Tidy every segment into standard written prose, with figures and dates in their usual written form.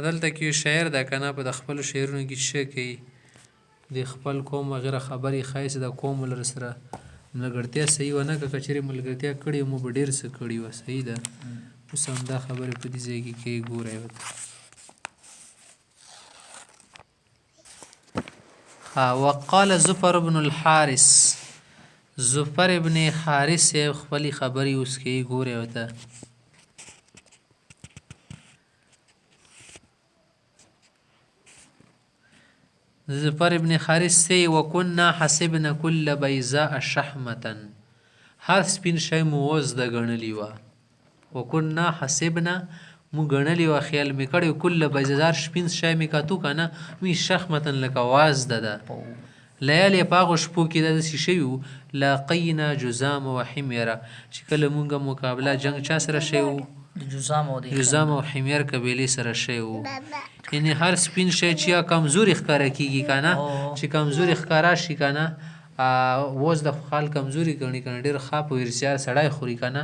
دلته کې یو شاعر ده که نه په د خپلو شعرونو کې څه کوي د خپل قوم وغیره خبرې ښایي چې د قوم ولر سره ملګرتیا صحیح ونه که که چېرې ملګرتیا کړې مو به ډېر څه کړي وه صحیح ده اوس همدا خبرې په دې ځای کې کوي ګورئ ورته وقال زفر بن الحارث زفر ابن حارث خپلې خبرې اوس کوي ګورئ ورته زفر ابن حارث سے وکنا حسبنا كل بیضاء شحمتا هر سپین شی مو وز د ګڼلی وه وکنا حسبنا مو ګڼلی وه خیال مې کړی کل بیضاء سپین شی مې کتو که نه وي شحمتا لکه واز ده لیالې په هغو شپو کې داسې شوي وو لاقینا جزام و حمیره چې کله مونږ مقابله جنګ چا سره شوی وو جزام او حمیر قبیلې سره شوی وو یعنې هر سپین شی چې یا کمزوري ښکاره کېږي که نه چې کمزوري ښکاره شي که نه اوس د خال کمزوري ګڼي که نه ډېر ښه په ورسیار سړی خوري که نه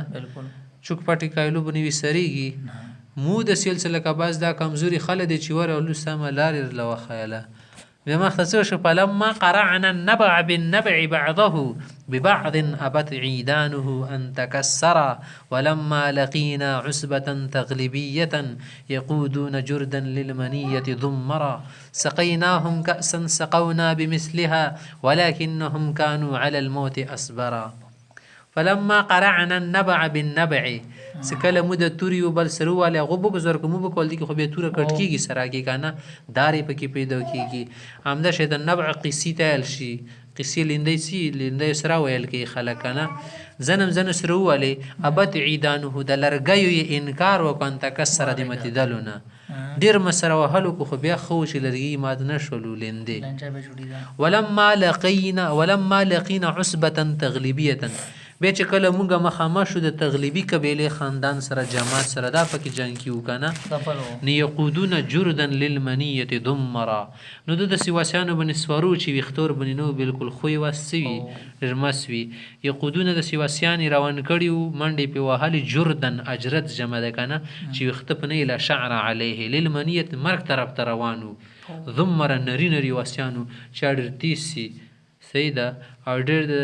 چوک پټې کایلو به نه وي سریږي مو داسې یل څه لکه بعض دا کمزوري خلک دی چې ورولو سمه لارې له وښیله بیا مخته څه شو فلما قرعنا النبع بالنبع بعضه ببعض أبت عيدانه أن تكسر ولما لقينا عصبة تغلبية يقودون جردا للمنية ضمرا سقيناهم كأسا سقونا بمثلها ولكنهم كانوا على الموت أصبرا فلما قرعنا النبع بالنبع سکله مو د توري یو بل سره ووالی هغه بګزور که مو به کول دي که خو بیا توره کټ کېږي سره کې که نه دارې پکې پیدا کېږي همدا شی د نبع قیسې ته ویل شي قیسې لیندۍ سي لیندۍ سره ویل کوي خلک که نه زنم زنو سره ووالې ابت عیدانه د لرګیو یې انکار وکړو ان تکسره د متېدلو نه ډېر مو سره وهلو که خو بیا ښه و چې لرګي مات نه شولو لیندې ولما لقینا عصبة تغلیبیة بیا چې کله مونږ مخامخ شو د تغلیبي قبیلې خاندان سره جماعت سره دا پکې جنګ کیو که نه نو یقودون جردا للمنیة ضمرا نو د داسې واسیانو باندې سوارو چې ویښتور باندې نه بلکل خوی وس څه وي ژمس وي یقودونه داسې واسیانې روان کړي وو منډې پې وهلې جردن اجرت جمع ده که نه چې ویښته په نه لا شعر علیه للمنیة مرګ طرف ته روان وو ضمرا نري نري واسیانو چا ډېر تیز سي صحیح ده او ډېر د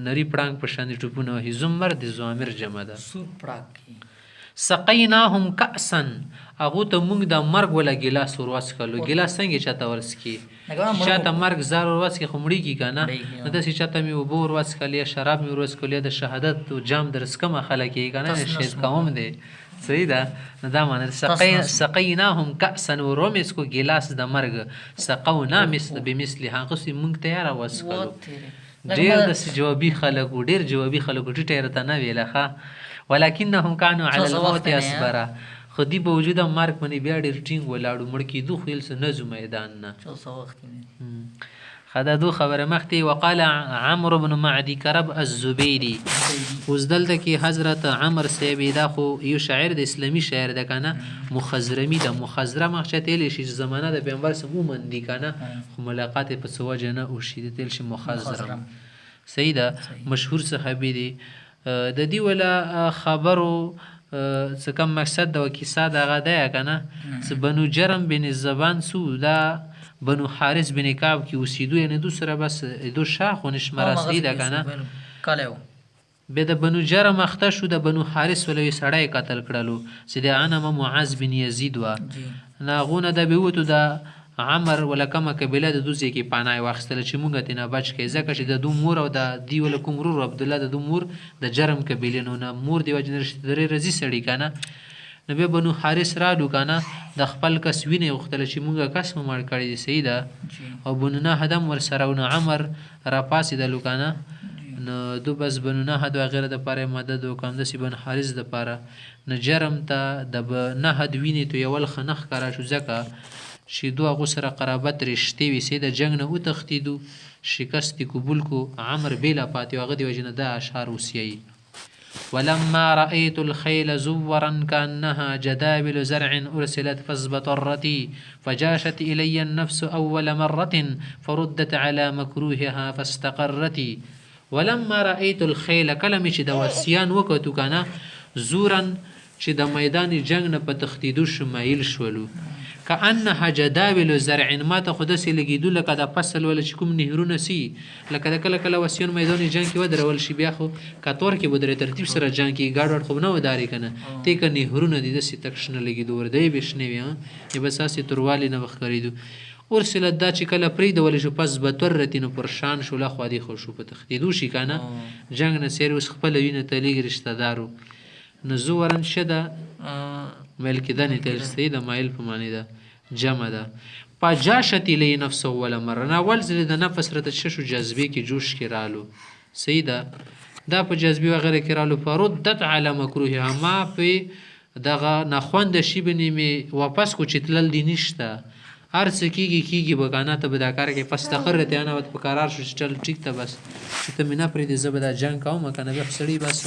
نري پړانګ په شان د ټوپونه وهي زمر د زوامر جمع ده سقیناهم کأسا هغو ته موږ د مرګ وله ګیلاس ور وڅښلو ګیلاس څنګه چاته ورڅکي چاته مرګ زار ور وڅکي خو مړېږي که نه نو داسې چاته مې اوبه ور وڅښل یا شراب مې ور وڅښل یا د شهادت جام در څکمه خلک یې که نه شهید کوم دی صحیح ده نو دا معنی سقیناهم کأسا ورومسکو ګیلاس د مرګ سقونا بمثل هغسې موږ ته یاره وڅښلو ډېر داسې جوابي خلک و ډېر جوابي خلک و ټیټه یې راته نه ویله ښه ولکنهم کانوا علی الموت اصبره خو دې باوجود هم مرګ باندې بیا ډېر ټینګ ولاړو مړ کېدو خو یل څه نه ځو میدان نه دا دو خبره مخته وقال عمرو بن معدي کرب الزبيري اوس دلته کې حضرت عمر صاحب دا خو یو شاعر د اسلامي شاعر ده که نه مخزرمي ده مخزرم هغه چاته ویلی شي چې زمانه د پیغمبر سره وموندي که نه خو ملاقات یې په څه وجه نه وشي دته ویل شي مخزرم صحیح ده مشهور صحابي دی د دې ولا خبرو څه کم مقصد د کیسه دغه دی که نه څه بنو جرم بن زبان سو دا بنو حارث بن کعب کې اوسېدو یعنې دو سره بس دو شاخ و نشمره صحیح ده که نه بیا د بنو جرم اخته شو د بنو حارث ولوي سړی قتل کړلو چې د عنمه معاذ بن یزید وه نو هغو نه د بېوتو د عمر ولا کومه قبیله د دو ځای کې پناه یې واخیستله چې مونږ ترې نه بچ کړئ ځکه چې د دو مور او د دې ولا کوم ورور عبدالله د دو مور د جرم قبیلې نه مور د وجې نه رشتهدارۍ رضي سړي که نه نو بیا بنو حارث رالو که نه د خپل کس وینه یې غوښتله چې مونږ کس مو مړ کړی دی صحیح ده او بنو نهد هم ورسره و نو عمر راپاڅېدلو که نه نو دو بس بنو نهد وغیره دپاره یې مدد وکړه همداسې بنو حارث دپاره نو جرم ته د نهد وینې تویول ښه نه ښکاره شو ځکه چې دو هغو سره قرابت رشتې وي سې د جنګ نه وتښتېدو شکست یې قبول کو عمر بېله پاتې و هغه د وجې نه دا اشعار وسیایي ولما رأيت الخيل زورا كأنها جدابل زرع أرسلت فازبطرتي فجاشت إلي النفس أول مرة فردت على مكروهها فاستقرتي ولما رأيت الخيل کلمې چې د وسیان وکتو که نه زورا چې د میدان جنګ نه په تښتېدو شمایل شولو کأنها جداول زرع ما ته خو داسې لګېدو لکه د فصل ولا چې کوم نهرونه سي لکه د کله کله وسیون میدان جنګ کې ودرول شي بیا خو کتور کې به درې ترتیب سره جنګ کې ګاډ وډ خو نه وداري که نه تی که نهرونه دي داسې تک شنه لګېدو وردی به شنې وي یا بس هسې تروالي نه به ښکارېدو ارسلت دا چې کله پرېږدولی شو پس بطرتي نو پرشان شو لخوا دې خو شو په تښتېدو شي که نه جنګ نه سیرې اوس خپله وینه ته لږ رشته دارو نو زورن شده میل کېدنې ته صحیح ده مایل په معنی ده جمع ده فجاشت الیه نفسه اول مره نه اول ځل د نفس راته څه شو جذبې کې جوش کې رالو صحیح ده دا په جذبې وغیره کې رالو فردت علی مکروهها ما په دغه ناخوانده شي بنې مې واپس کو چې تلل دي نشته هر څه کېږي به که نه ته به دا کار کوې پس تقرر ته نه په قرار شو چې چل ټیک ته بس چې ته مې نه پرېږدې زه به دا جنګ کوم که نه بیا خو سړي بس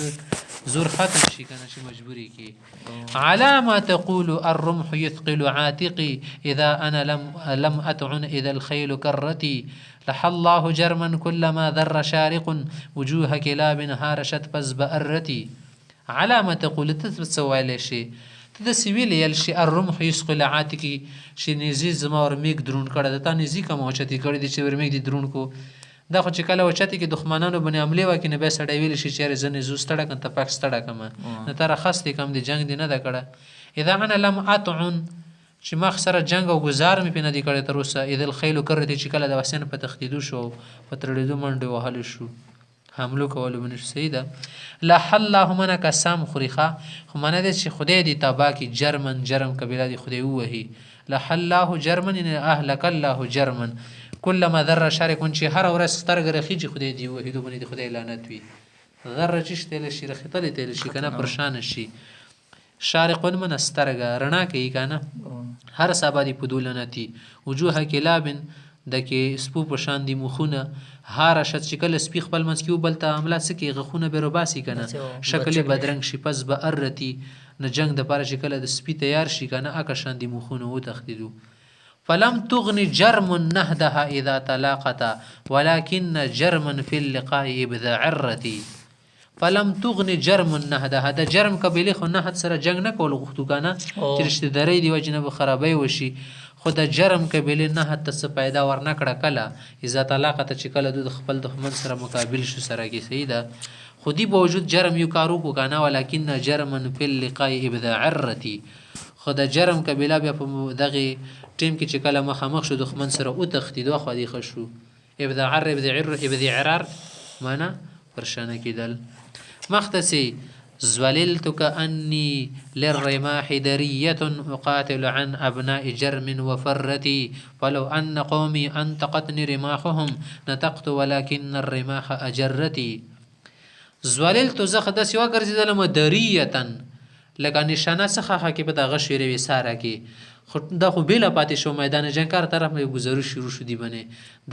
زور ختم شي که نه چې مجبوري کړي علی ما تقول الرمح یثقل عاتقي اذا انا لم اتعن اذا الخيل كرتي لح الله جرما كلما ذر شارق وجوه كلاب هارشت فزبأرتي على ما تقول ته څه ویلی شي ته داسې ویلی شي الرمح یثقل عاتقي چې نیزي زما ورمیږ درون کړی ده تا نیزي کومه اوچتې کړې دي چې ورمیږ دي درون کو دا خو چې کله اوچتې کې دښمنانو باندې حملې وکړي نو بیا سړی ویلی شي چې یارې زه نیزو ستړی کړم ته پاک ستړی کړمه نه تا راخستې کم د جنګ دې نه ده کړی اذا انا لم اطعن چې مخ سره جنګ او ګزار مې پې نه دي کړی تر اوسه اذا الخیل کرتې چې کله د وسیان په تښتېدو شو په تړېدو منډې وهلو شو حملو کولو به نشو صحیح ده لح الله منه قسم خوري ښه خو منه دی چې خدای دې تباه کړي جرمن جرم قبیله دې خدای ووهي لح الله جرمن یعنې اهلک الله جرمن کلما ذره شارکون چې هره ورځ سترګه رخیږي خدای دې ووهي دو باندې د خدای لعنت وي ذره چې شتلی شي رخېدلی تیلی شي که نه پرشانه شي شارقون من سترګه رڼا کوي که نه هر سبا دې په دو لعنتي وجوه کلابن د کې سپو په شان دي مخونه هاره شت چې کله سپي خپل منځ کې بل ته حمله څه کوي غخونه به روباسي که نه شکل یې بدرنګ شي پس به ارتي نه جنګ دپاره چې کله د سپي تیار شي که نه اکه شان دي مخونه وتښتېدو فلم تغن جرم نهدها اذا تلاقتا ولكن جرما في اللقاء ابذا عرتي فلم تغن جرم نهدها د جرم قبیلې خو نهد سره جنګ نه کول غوښتو که نه چې رشتهدارۍ د وجې نه به خرابۍ وشي خو د جرم قبیلې نهد ته څه پیدا ورنه کړه کله اذا طلاقته چې کله د خپل دښمن سره مقابل شو سره کې صحیح ده خو دې باوجود جرم یو کار وکړو که نه ولکن جرما فی اللقاء ابذا عرتي خو د جرم قبیله بیا په دغې ټیم کې چې کله مخامخ شو دښمن سره وتښتېدو خوا دې ښه شو ابذ عرار معنا پرشانه کېدل مختصي زوللت كأني للرماح درية أقاتل عن أبناء جرم وفرتي فلو أن قومي أنتقتني رماحهم نتقت ولكن الرماح أجرتي زوللت زخ داسې وګرځېدلم دریة لکه نشانه څخه کې په دغه شیرې وې ساره کې خو دا خو بیله پاتې شو میدان جنګ کار طرف مې ګزارو شروع شو دی باندې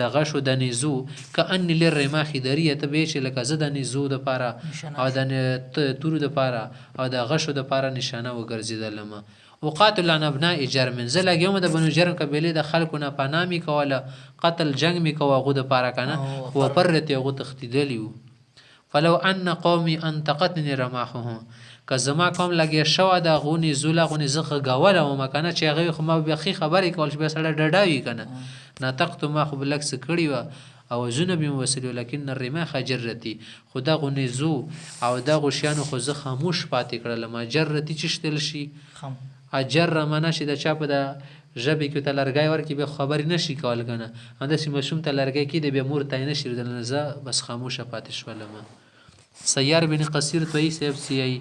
دغه شو د نیزو کأني للرماح دریه ته به چې لکه زه د نیزو دپاره او د تورو دپاره او د غشو دپاره نشانه وګرځېدلم وقاتل عن ابناء جرم زه لګیوم د بنو جرم قبیلې د خلکو نه پناه مې کوله قتل جنګ مې کوه هغو دپاره که نه وپرت یې هغو تښتېدلي وو فلو ان قومي انتقتني رماحهم که زما قوم لګیا شوه د هغو نیزو له هغو نیزه غږوله ومه که نه چې هغوی خو ما بیخي خبرې کول چې بیا سړی ډډه وي که نه ناطقتو ما خو به لږ څه کړي وه اوازونه به مې وسلي ولکن الرماح جرتي خو دغو نیزو او دغو شیانو خو زه خاموش پاتې کړلم جرتي چې شتل شي اجر معنا چې د چا په د ژبې کې ته لرګی ورکړي بیا خبرې نه شي کول که نه همداسې ماشوم ته لرګی کېدی بیا مور ته یې نه شي لیدلی زه بس خاموشه پاتې شولم سیار بن قصیر تویی صاحب سیایي